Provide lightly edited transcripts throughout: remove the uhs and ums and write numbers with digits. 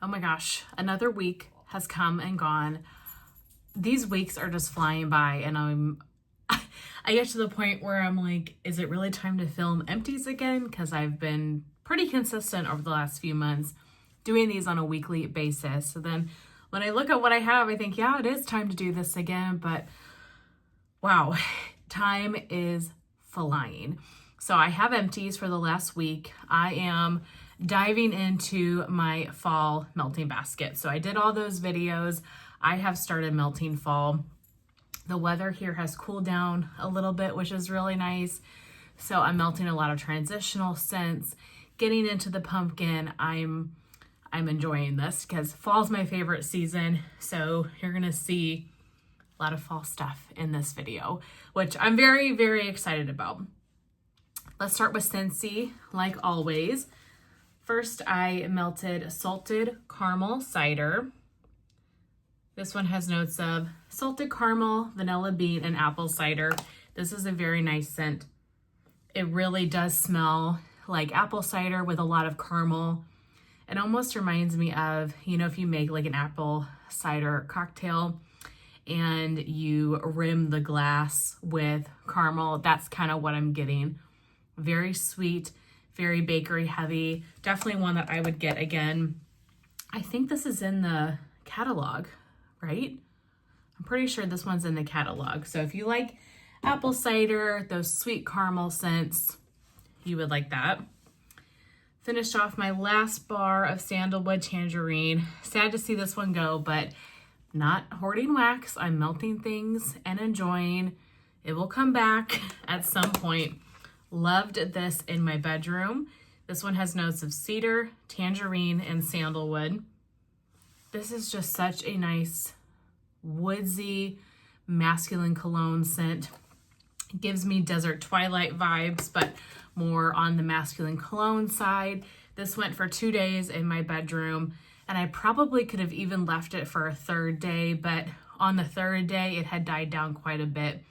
Oh my gosh, another week has come and gone. These weeks are just flying by, and I get to the point where I'm like, is it really time to film empties again? Because I've been pretty consistent over the last few months doing these on a weekly basis. So then when I look at what I have, I think, yeah, it is time to do this again. But wow, time is flying. So I have empties for the last week. I am diving into my fall melting basket. So I did all those videos. I have started melting fall. The weather here has cooled down a little bit, which is really nice. So I'm melting a lot of transitional scents, getting into the pumpkin. I'm enjoying this because fall's my favorite season. So you're gonna see a lot of fall stuff in this video, which I'm very, very excited about. Let's start with Scentsy, like always. First, I melted salted caramel cider. This one has notes of salted caramel, vanilla bean, and apple cider. This is a very nice scent. It really does smell like apple cider with a lot of caramel. It almost reminds me of, you know, if you make like an apple cider cocktail and you rim the glass with caramel, that's kind of what I'm getting. Very sweet, very bakery heavy. Definitely one that I would get again. I think this is in the catalog, right? I'm pretty sure this one's in the catalog. So if you like apple cider, those sweet caramel scents, you would like that. Finished off my last bar of sandalwood tangerine. Sad to see this one go, but not hoarding wax. I'm melting things and enjoying. It will come back at some point. Loved this in my bedroom. This one has notes of cedar, tangerine, and sandalwood. This is just such a nice woodsy masculine cologne scent. It gives me desert twilight vibes, but more on the masculine cologne side. This went for 2 days in my bedroom, and I probably could have even left it for a third day, but on the third day it had died down quite a bit,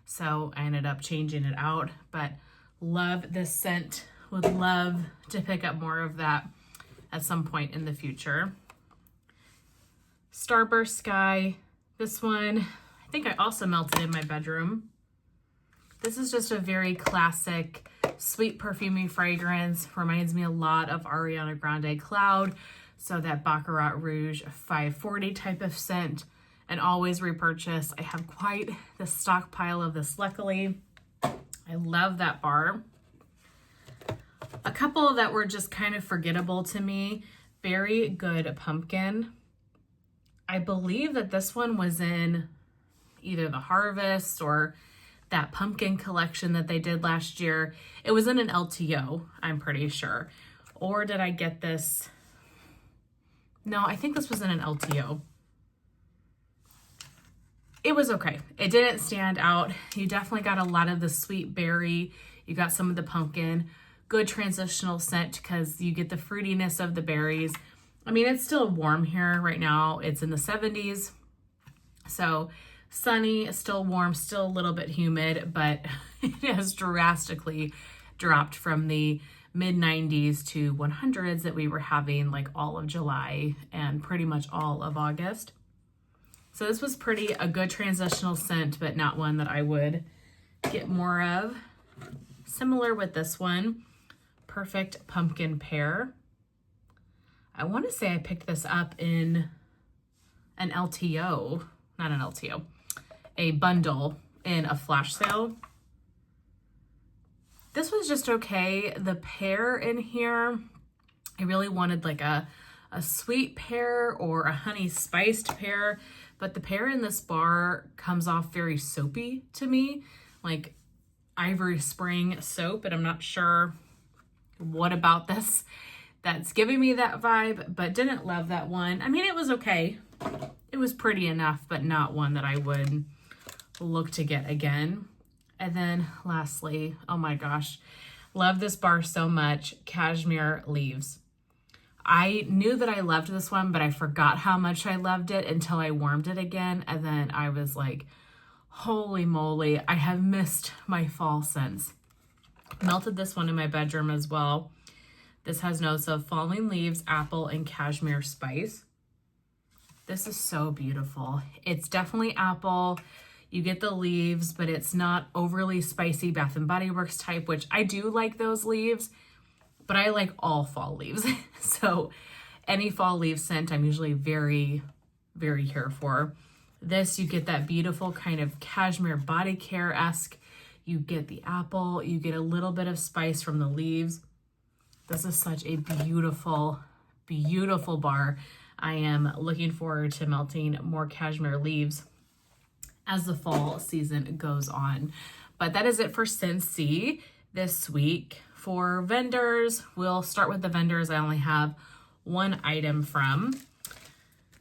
so I ended up changing it out. But love this scent. Would love to pick up more of that at some point in the future. Starburst Sky. This one, I think I also melted in my bedroom. This is just a very classic, sweet perfumey fragrance. Reminds me a lot of Ariana Grande Cloud. So that Baccarat Rouge 540 type of scent, and always repurchase. I have quite the stockpile of this, luckily. I love that bar. A couple that were just kind of forgettable to me. Very Good Pumpkin. I believe that this one was in either the Harvest or that pumpkin collection that they did last year. It was in an LTO, I'm pretty sure. Or did I get this? No, I think this was in an LTO. It was okay. It didn't stand out. You definitely got a lot of the sweet berry. You got some of the pumpkin. Good transitional scent because you get the fruitiness of the berries. I mean, it's still warm here right now. It's in the 70s. So sunny, still warm, still a little bit humid, but it has drastically dropped from the mid-90s to 100s that we were having like all of July and pretty much all of August. So this was a good transitional scent, but not one that I would get more of. Similar with this one, Perfect Pumpkin Pear. I want to say I picked this up in an LTO, not an LTO, a bundle in a flash sale. This was just okay. The pear in here, I really wanted like a sweet pear or a honey spiced pear, but the pear in this bar comes off very soapy to me, like Ivory Spring soap, and I'm not sure what about this that's giving me that vibe, but didn't love that one. I mean, it was okay. It was pretty enough, but not one that I would look to get again. And then lastly, oh my gosh, love this bar so much, Cashmere Leaves. I knew that I loved this one, but I forgot how much I loved it until I warmed it again. And then I was like, holy moly, I have missed my fall scents. Melted this one in my bedroom as well. This has notes of falling leaves, apple, and cashmere spice. This is so beautiful. It's definitely apple. You get the leaves, but it's not overly spicy Bath and Body Works type, which I do like those leaves, but I like all fall leaves. So any fall leaf scent, I'm usually very, very here for. This, you get that beautiful kind of cashmere body care-esque. You get the apple, you get a little bit of spice from the leaves. This is such a beautiful, beautiful bar. I am looking forward to melting more cashmere leaves as the fall season goes on. But that is it for Scentsy this week. For vendors, we'll start with the vendors I only have one item from.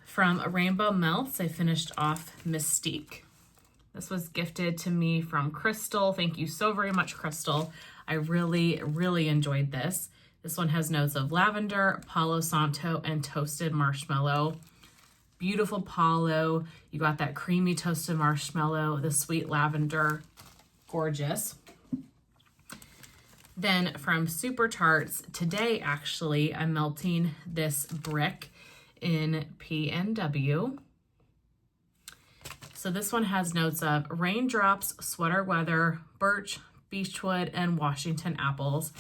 From Rainbow Melts, I finished off Mystique. This was gifted to me from Crystal. Thank you so very much, Crystal. I really, really enjoyed this. This one has notes of lavender, Palo Santo, and toasted marshmallow. Beautiful Palo. You got that creamy toasted marshmallow, the sweet lavender. Gorgeous. Then from Super Tarts, today actually, I'm melting this brick in PNW. So this one has notes of raindrops, sweater weather, birch, beechwood, and Washington apples.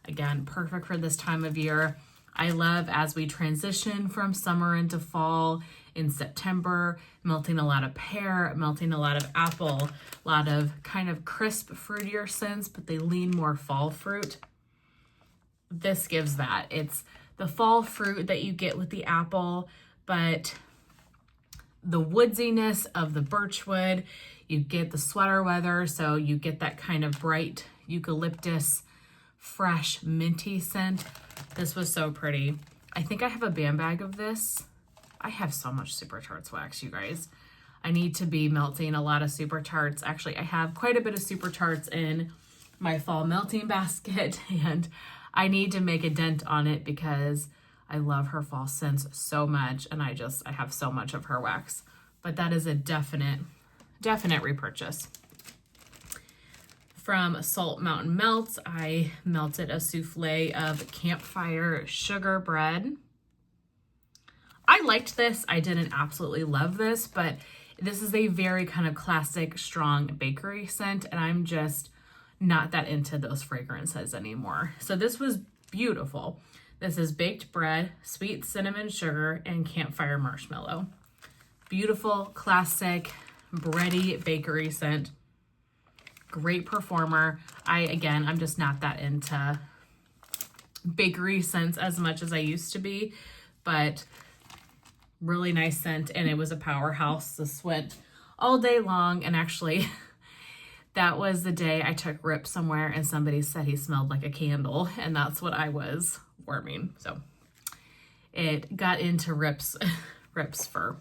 Again, perfect for this time of year. I love as we transition from summer into fall in September, melting a lot of pear, melting a lot of apple, a lot of kind of crisp, fruitier scents, but they lean more fall fruit. This gives that. It's the fall fruit that you get with the apple, but the woodsiness of the birchwood, you get the sweater weather, so you get that kind of bright eucalyptus, fresh, minty scent. This was so pretty. I think I have a band bag of this. I have so much Super Tarts wax, you guys. I need to be melting a lot of Super Tarts. Actually, I have quite a bit of Super Tarts in my fall melting basket, and I need to make a dent on it because I love her fall scents so much, and I have so much of her wax. But that is a definite repurchase. From Salt Mountain Melts, I melted a souffle of campfire sugar bread. I liked this. I didn't absolutely love this, but this is a very kind of classic, strong bakery scent, and I'm just not that into those fragrances anymore. So this was beautiful. This is baked bread, sweet cinnamon sugar, and campfire marshmallow. Beautiful, classic, bready bakery scent. Great performer. I'm just not that into bakery scents as much as I used to be, but really nice scent, and it was a powerhouse. This went all day long, and actually that was the day I took Rip somewhere and somebody said he smelled like a candle, and that's what I was warming. So it got into Rip's fur.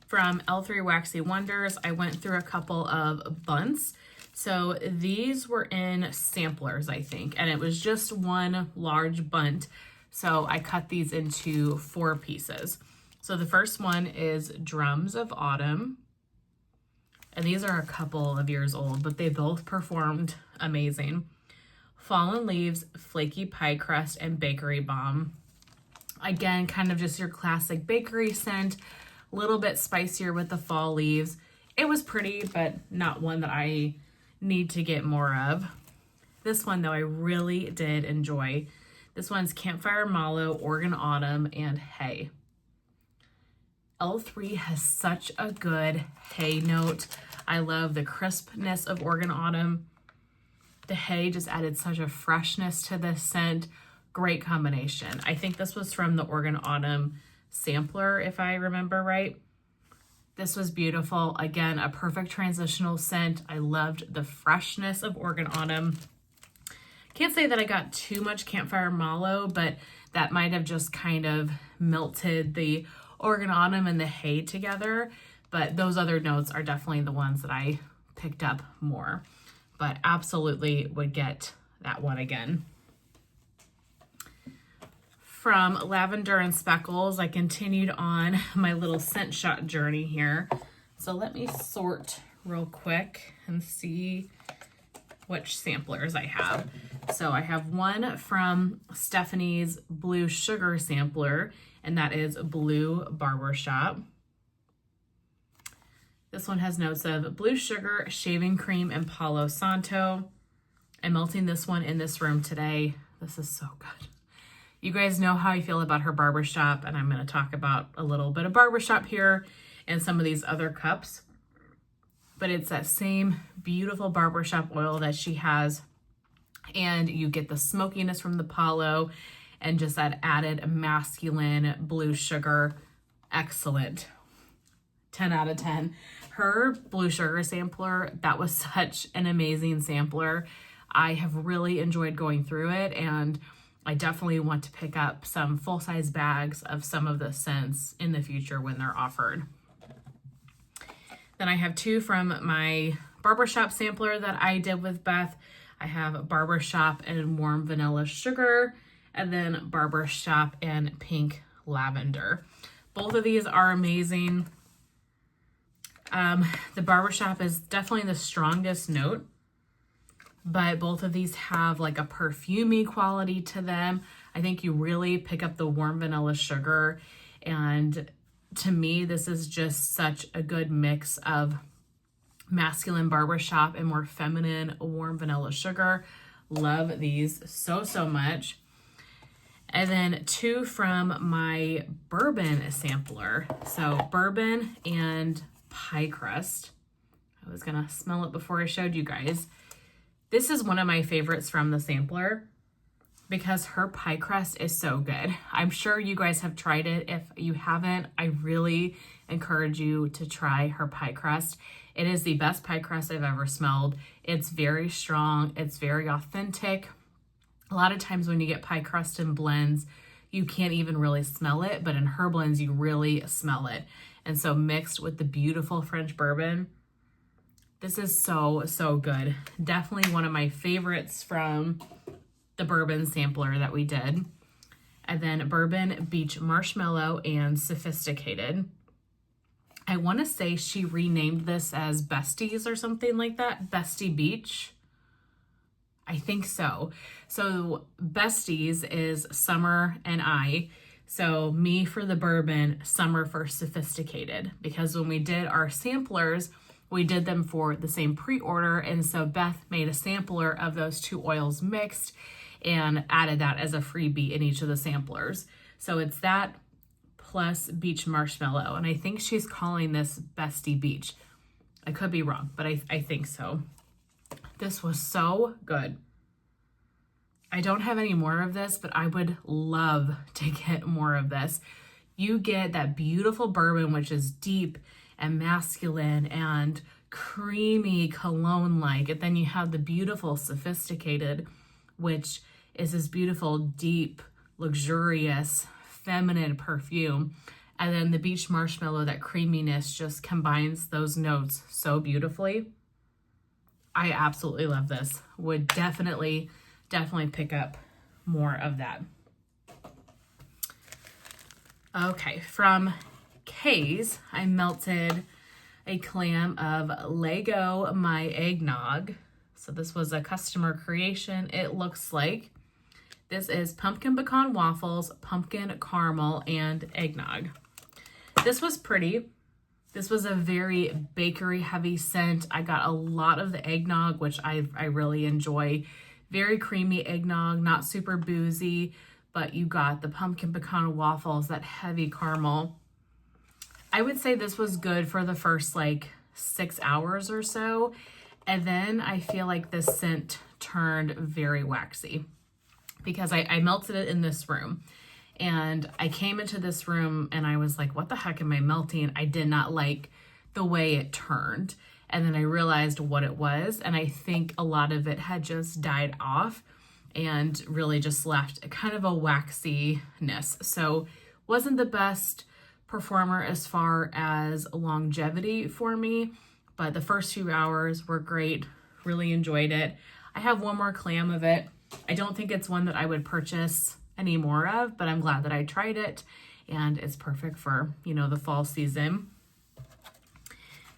From L3 Waxy Wonders, I went through a couple of bunts. So these were in samplers, I think, and it was just one large bunt. So I cut these into 4 pieces. So the first one is Drums of Autumn. And these are a couple of years old, but they both performed amazing. Fallen Leaves, Flaky Pie Crust, and Bakery Bomb. Again, kind of just your classic bakery scent, a little bit spicier with the fall leaves. It was pretty, but not one that I need to get more of. This one, though, I really did enjoy. This one's Campfire Mallow, Oregon Autumn, and Hay. L3 has such a good hay note. I love the crispness of Oregon Autumn. The hay just added such a freshness to this scent. Great combination. I think this was from the Oregon Autumn sampler, if I remember right. This was beautiful. Again, a perfect transitional scent. I loved the freshness of Oregon Autumn. Can't say that I got too much Campfire Mallow, but that might have just kind of melted the Oregon Autumn and the hay together. But those other notes are definitely the ones that I picked up more. But absolutely would get that one again. From Lavender and Speckles, I continued on my little scent shot journey here. So let me sort real quick and see which samplers I have. So I have one from Stephanie's Blue Sugar Sampler, and that is Blue Barbershop. This one has notes of blue sugar, shaving cream, and Palo Santo. I'm melting this one in this room today. This is so good. You guys know how I feel about her barbershop, and I'm going to talk about a little bit of barbershop here and some of these other cups. But it's that same beautiful barbershop oil that she has, and you get the smokiness from the Palo and just that added masculine blue sugar. Excellent. 10 out of 10. Her Blue Sugar Sampler, that was such an amazing sampler. I have really enjoyed going through it, and I definitely want to pick up some full-size bags of some of the scents in the future when they're offered. Then I have two from my barbershop sampler that I did with Beth. I have Barbershop and Warm Vanilla Sugar, and then Barbershop and Pink Lavender. Both of these are amazing. The Barbershop is definitely the strongest note, but both of these have like a perfumey quality to them. I think you really pick up the Warm Vanilla Sugar, and to me, this is just such a good mix of masculine barbershop and more feminine Warm Vanilla Sugar. Love these so, so much. And then two from my bourbon sampler. So bourbon and pie crust. I was gonna smell it before I showed you guys. This is one of my favorites from the sampler because her pie crust is so good. I'm sure you guys have tried it. If you haven't, I really encourage you to try her pie crust. It is the best pie crust I've ever smelled. It's very strong. It's very authentic. A lot of times when you get pie crust in blends, you can't even really smell it, but in her blends, you really smell it. And so mixed with the beautiful French bourbon, this is so, so good. Definitely one of my favorites from the bourbon sampler that we did. And then Bourbon Beach Marshmallow and Sophisticated. I want to say she renamed this as Besties or something like that. Bestie Beach. I think so. So Besties is Summer and I. So me for the bourbon, Summer for Sophisticated. Because when we did our samplers, we did them for the same pre-order. And so Beth made a sampler of those two oils mixed and added that as a freebie in each of the samplers. So it's that plus Beach Marshmallow. And I think she's calling this Bestie Beach. I could be wrong, but I think so. This was so good. I don't have any more of this, but I would love to get more of this. You get that beautiful bourbon, which is deep and masculine and creamy cologne-like. And then you have the beautiful Sophisticated, which is this beautiful, deep, luxurious, feminine perfume. And then the Beach Marshmallow, that creaminess just combines those notes so beautifully. I absolutely love this. Would definitely pick up more of that. Okay, from Kay's, I melted a clam of Lego My Eggnog. So this was a customer creation. It looks like this is pumpkin pecan waffles, pumpkin caramel, and eggnog. This was pretty. This was a very bakery heavy scent. I got a lot of the eggnog, which I really enjoy. Very creamy eggnog, not super boozy, but you got the pumpkin pecan waffles, that heavy caramel. I would say this was good for the first like 6 hours or so. And then I feel like this scent turned very waxy because I melted it in this room. And I came into this room and I was like, what the heck am I melting? I did not like the way it turned. And then I realized what it was. And I think a lot of it had just died off and really just left kind of a waxiness. So wasn't the best performer as far as longevity for me, but the first few hours were great. Really enjoyed it. I have one more clam of it. I don't think it's one that I would purchase any more of, but I'm glad that I tried it and it's perfect for, you know, the fall season.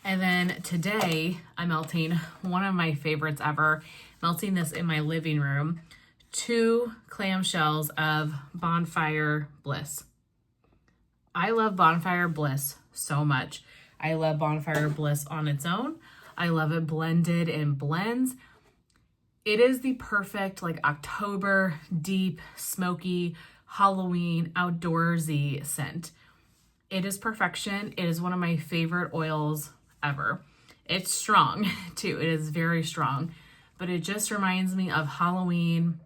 And then today I'm melting one of my favorites ever, melting this in my living room. 2 clamshells of Bonfire Bliss. I love Bonfire Bliss so much. I love Bonfire Bliss on its own. I love it blended in blends. It is the perfect like October, deep, smoky, Halloween, outdoorsy scent. It is perfection. It is one of my favorite oils ever. It's strong too. It is very strong, but it just reminds me of Halloween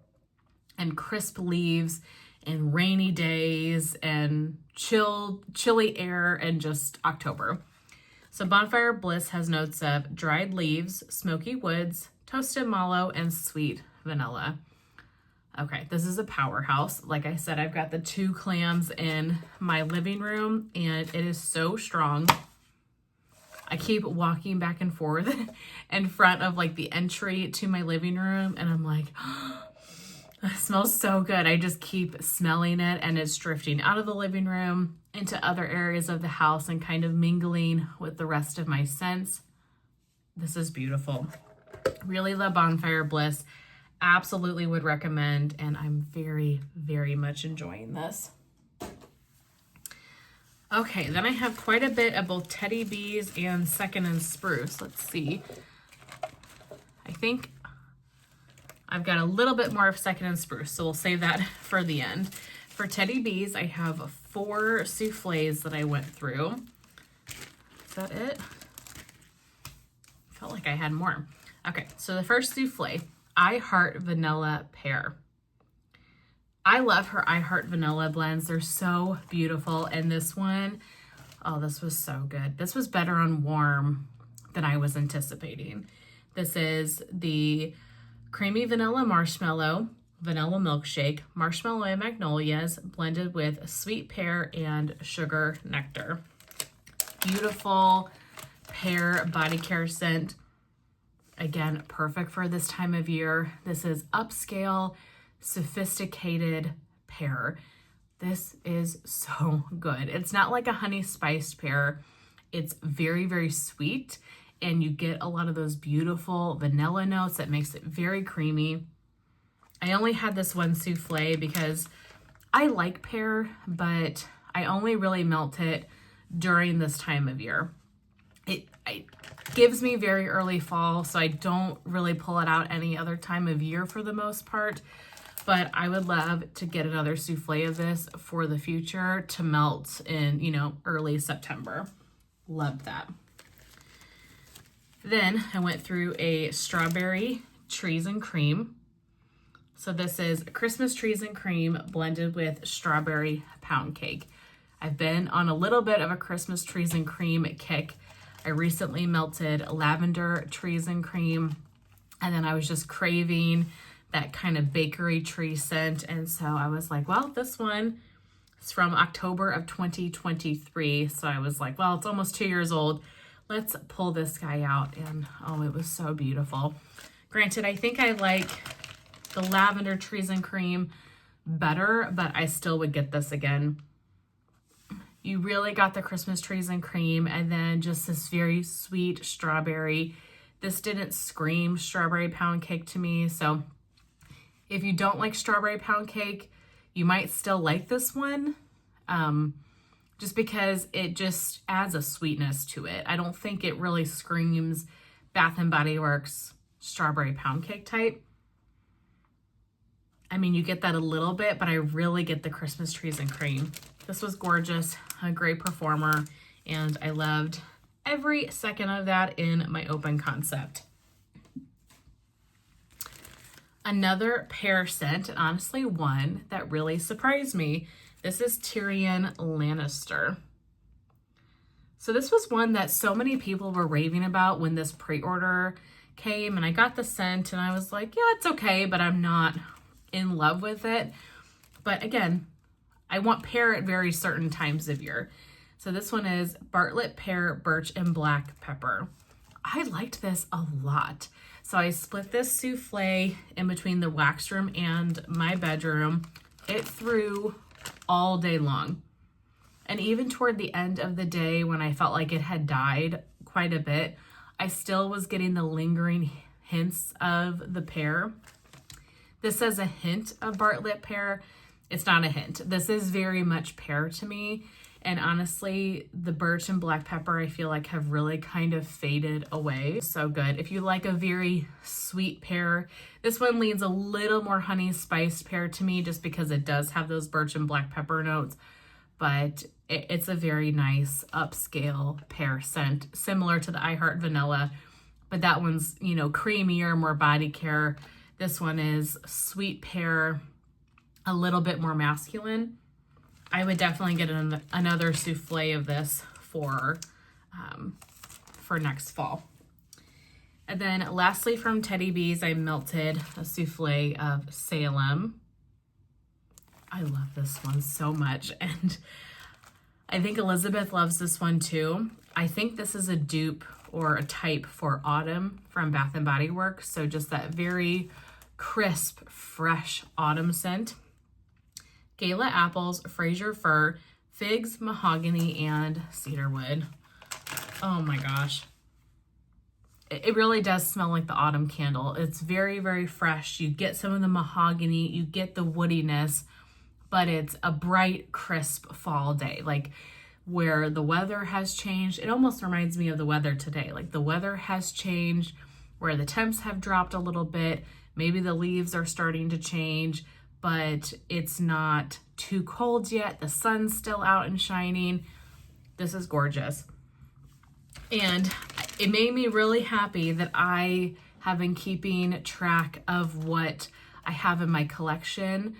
and crisp leaves and rainy days and chilly air and just October. So Bonfire Bliss has notes of dried leaves, smoky woods, toasted mallow, and sweet vanilla. Okay, this is a powerhouse. Like I said, I've got the 2 clams in my living room and it is so strong. I keep walking back and forth in front of like the entry to my living room and I'm like, oh, it smells so good. I just keep smelling it and it's drifting out of the living room into other areas of the house and kind of mingling with the rest of my scents. This is beautiful. Really love Bonfire Bliss. Absolutely would recommend, and I'm very, very much enjoying this. Okay, then I have quite a bit of both Teddy Bees and Second Spruce. Let's see. I think I've got a little bit more of Second Spruce, so we'll save that for the end. For Teddy Bees, I have 4 souffles that I went through. Is that it? Felt like I had more. Okay, so the first souffle, I Heart Vanilla Pear. I love her I Heart Vanilla blends. They're so beautiful. And this one, oh, this was so good. This was better on warm than I was anticipating. This is the Creamy Vanilla Marshmallow Vanilla Milkshake, Marshmallow and Magnolias, blended with sweet pear and sugar nectar. Beautiful pear body care scent. Again, perfect for this time of year. This is upscale, sophisticated pear. This is so good. It's not like a honey spiced pear. It's very, very sweet, and you get a lot of those beautiful vanilla notes that makes it very creamy. I only had this one souffle because I like pear, but I only really melt it during this time of year. It gives me very early fall, so I don't really pull it out any other time of year for the most part, but I would love to get another souffle of this for the future to melt in, you know, early September. Love that. Then I went through a Strawberry Trees and Cream. So this is Christmas Trees and Cream blended with Strawberry Pound Cake. I've been on a little bit of a Christmas Trees and Cream kick. I recently melted Lavender Trees and Cream, and then I was just craving that kind of bakery tree scent. And so I was like, well, this one is from October of 2023. So I was like, well, it's almost 2 years old. Let's pull this guy out. And oh, it was so beautiful. Granted, I think I like the Lavender Trees and Cream better, but I still would get this again. You really got the Christmas Trees and Cream, and then just this very sweet strawberry. This didn't scream strawberry pound cake to me, so if you don't like strawberry pound cake, you might still like this one, just because it just adds a sweetness to it. I don't think it really screams Bath & Body Works strawberry pound cake type. I mean, you get that a little bit, but I really get the Christmas Trees and Cream. This was gorgeous, a great performer, and I loved every second of that in my open concept. Another pear scent, and honestly one that really surprised me. This is Tyrion Lannister. So this was one that so many people were raving about when this pre-order came, and I got the scent and I was like, yeah, it's okay, but I'm not in love with it. But again, I want pear at very certain times of year. So this one is Bartlett Pear, Birch, and Black Pepper. I liked this a lot. So I split this souffle in between the wax room and my bedroom. It threw all day long. And even toward the end of the day when I felt like it had died quite a bit, I still was getting the lingering hints of the pear. This says a hint of Bartlett pear. It's not a hint. This is very much pear to me. And honestly, the birch and black pepper, I feel like have really kind of faded away. So good. If you like a very sweet pear, this one leans a little more honey spiced pear to me just because it does have those birch and black pepper notes. But it's a very nice upscale pear scent, similar to the I Heart Vanilla. But that one's, you know, creamier, more body care. This one is sweet pear, a little bit more masculine. I would definitely get another souffle of this for next fall. And then lastly from Teddy Bees, I melted a souffle of Salem. I love this one so much. And I think Elizabeth loves this one too. I think this is a dupe or a type for Autumn from Bath & Body Works. So just that very crisp, fresh autumn scent. Gala apples, Fraser fir, figs, mahogany, and cedarwood. Oh my gosh. It really does smell like the autumn candle. It's very, very fresh. You get some of the mahogany, you get the woodiness, but it's a bright, crisp fall day. Like where the weather has changed. It almost reminds me of the weather today. Like the weather has changed, where the temps have dropped a little bit. Maybe the leaves are starting to change, but it's not too cold yet. The sun's still out and shining. This is gorgeous. And it made me really happy that I have been keeping track of what I have in my collection,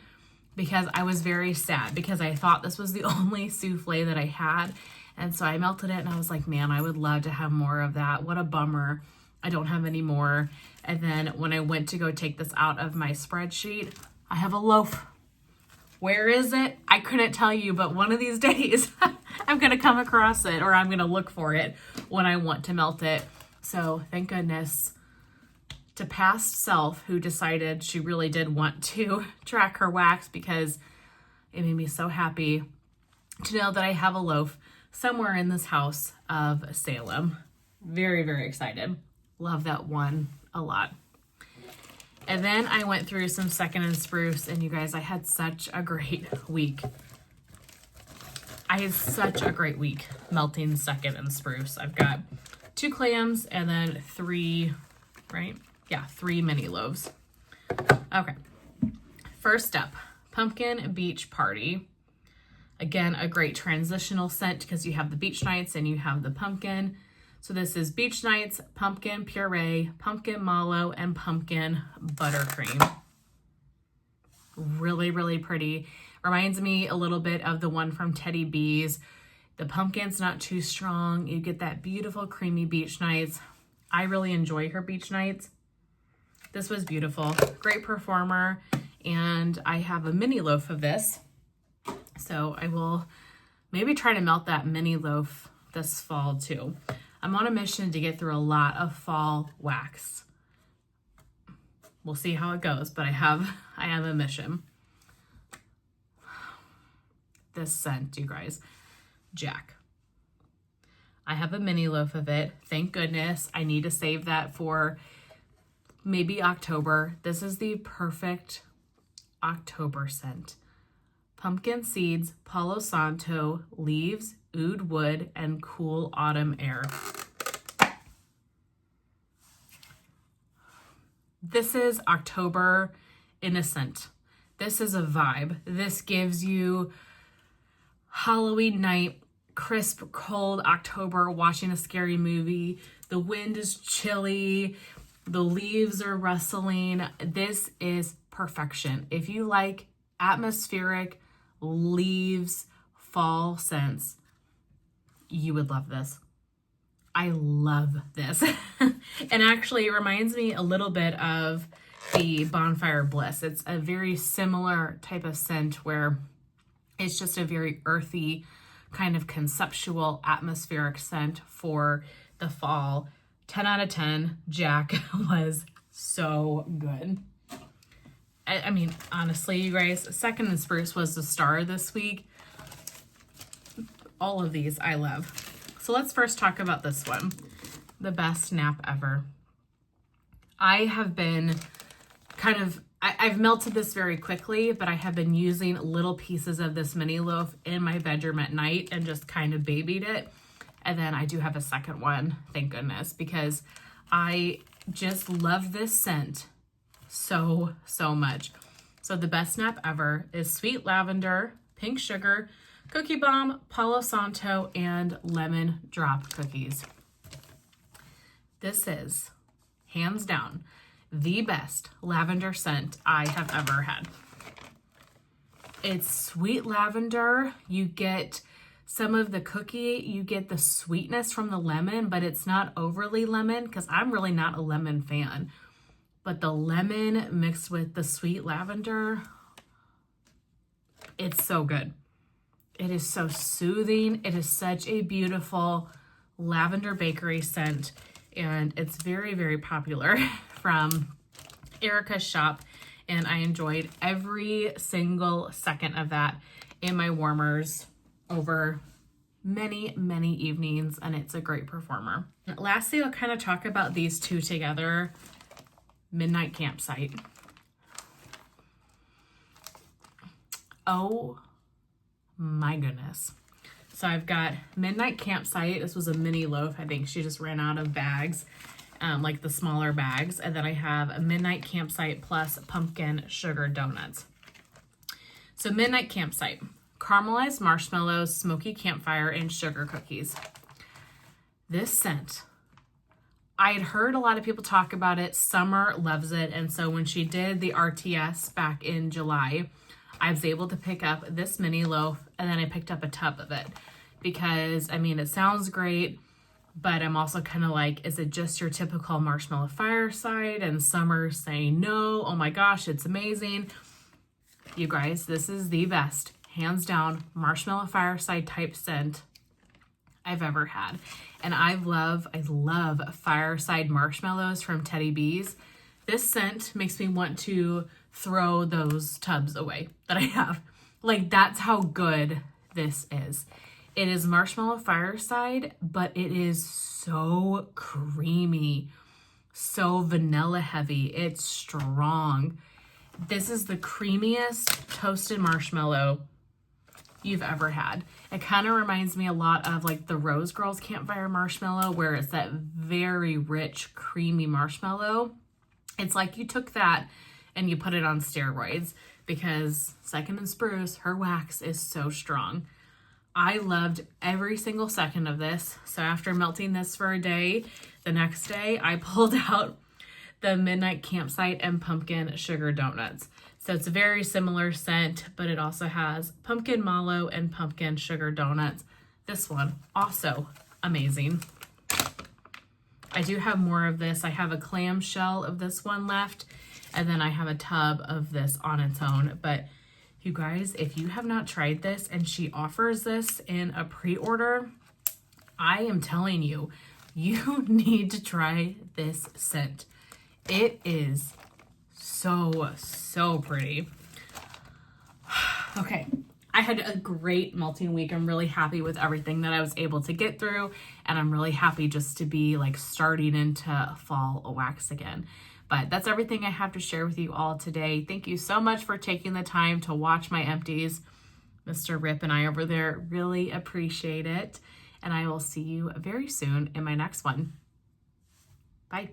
because I was very sad because I thought this was the only souffle that I had. And so I melted it and I was like, man, I would love to have more of that. What a bummer. I don't have any more. And then when I went to go take this out of my spreadsheet, I have a loaf. Where is it? I couldn't tell you, but one of these days I'm going to come across it, or I'm going to look for it when I want to melt it. So thank goodness to past self, who decided she really did want to track her wax, because it made me so happy to know that I have a loaf somewhere in this house of Salem. Very, very excited. Love that one a lot. And then I went through some Second Spruce, and you guys, I had such a great week. I had such a great week melting Second Spruce. I've got 2 clams and then 3, right? Yeah, 3 mini loaves. Okay. First up, Pumpkin Beach Party. Again, a great transitional scent because you have the beach nights and you have the pumpkin. So this is beach nights, pumpkin puree, pumpkin mallow, and pumpkin buttercream. Really, really pretty. Reminds me a little bit of the one from Teddy Bees. The pumpkin's not too strong. You get that beautiful creamy beach nights. I really enjoy her beach nights. This was beautiful. Great performer. And I have a mini loaf of this. So I will maybe try to melt that mini loaf this fall too. I'm on a mission to get through a lot of fall wax. We'll see how it goes, but I have a mission. This scent, you guys, Jack. I have a mini loaf of it. Thank goodness. I need to save that for maybe October. This is the perfect October scent. Pumpkin seeds, Palo Santo, leaves, oud wood, and cool autumn air. This is October innocent. This is a vibe. This gives you Halloween night, crisp, cold October, watching a scary movie. The wind is chilly. The leaves are rustling. This is perfection. If you like atmospheric leaves, fall scents, you would love this. I love this. And actually it reminds me a little bit of the Bonfire Bliss. It's a very similar type of scent where it's just a very earthy kind of conceptual atmospheric scent for the fall. 10 out of 10. Jack was so good. I mean, honestly, you guys, Second Spruce was the star this week. All of these I love. So let's first talk about this one. The best nap ever. I have been kind of I've melted this very quickly, but I have been using little pieces of this mini loaf in my bedroom at night and just kind of babied it. And then I do have a second one, thank goodness, because I just love this scent so, so much. So the best snap ever is Sweet Lavender, Pink Sugar, Cookie Bomb, Palo Santo, and Lemon Drop Cookies. This is, hands down, the best lavender scent I have ever had. It's sweet lavender. You get some of the cookie, you get the sweetness from the lemon, but it's not overly lemon because I'm really not a lemon fan. But the lemon mixed with the sweet lavender, it's so good. It is so soothing. It is such a beautiful lavender bakery scent, and it's very, very popular from Erica's shop, and I enjoyed every single second of that in my warmers over many, many evenings, and it's a great performer. Lastly, I'll kind of talk about these two together. Midnight Campsite. Oh my goodness. So I've got Midnight Campsite. This was a mini loaf. I think she just ran out of bags, like the smaller bags. And then I have a Midnight Campsite plus pumpkin sugar donuts. So Midnight Campsite, caramelized marshmallows, smoky campfire, and sugar cookies. This scent, I had heard a lot of people talk about it. Summer loves it. And so when she did the RTS back in July, I was able to pick up this mini loaf, and then I picked up a tub of it because, I mean, it sounds great, but I'm also kind of like, is it just your typical marshmallow fireside? And Summer's saying no. Oh my gosh, it's amazing. You guys, this is the best, hands down, marshmallow fireside type scent I've ever had. And I love fireside marshmallows from Teddy B's. This scent makes me want to throw those tubs away that I have. Like, that's how good this is. It is marshmallow fireside, but it is so creamy, so vanilla heavy. It's strong. This is the creamiest toasted marshmallow you've ever had. It kind of reminds me a lot of like the Rose Girls Campfire Marshmallow, where it's that very rich, creamy marshmallow. It's like you took that and you put it on steroids, because Second Spruce, her wax is so strong. I loved every single second of this. So after melting this for a day, the next day I pulled out the Midnight Campsite and pumpkin sugar donuts. So it's a very similar scent, but it also has pumpkin mallow and pumpkin sugar donuts. This one, also amazing. I do have more of this. I have a clamshell of this one left, and then I have a tub of this on its own. But you guys, if you have not tried this, and she offers this in a pre-order, I am telling you, you need to try this scent. It is so, so pretty. Okay, I had a great melting week. I'm really happy with everything that I was able to get through, and I'm really happy just to be like starting into fall wax again. But that's everything I have to share with you all today. Thank you so much for taking the time to watch my empties. Mr. Rip and I over there really appreciate it. And I will see you very soon in my next one. Bye.